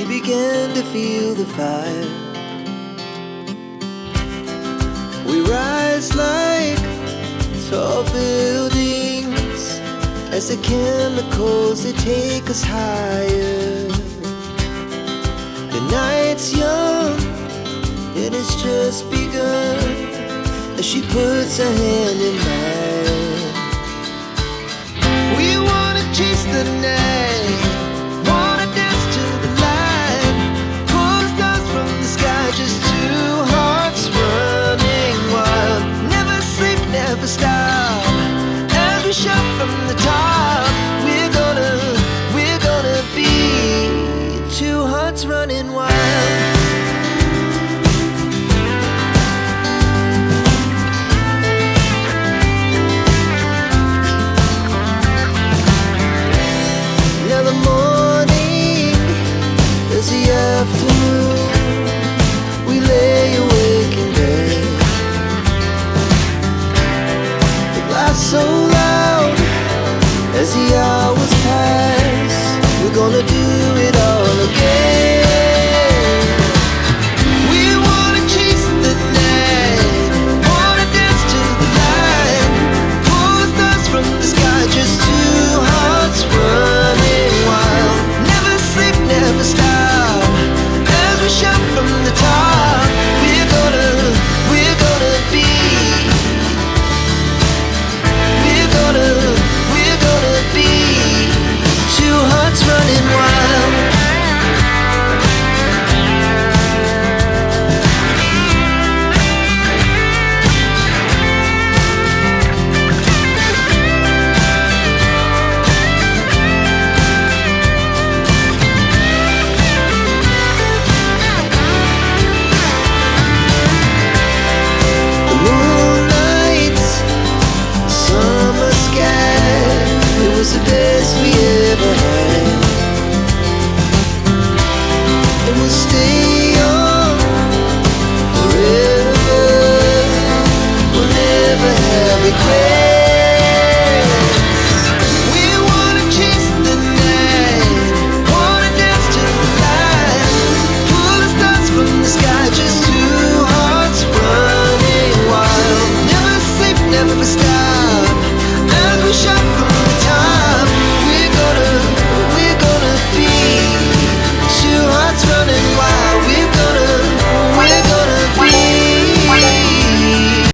began to feel the fire. We rise like tall buildings as the chemicals, they take us higher. The night's young, it has just begun, as she puts her hand in mine. We wanna chase the night, wanna dance to the light, pull the stars from the sky, just two hearts running wild. Never sleep, never stop, as we shout from the top. We're gonna be two hearts running wild.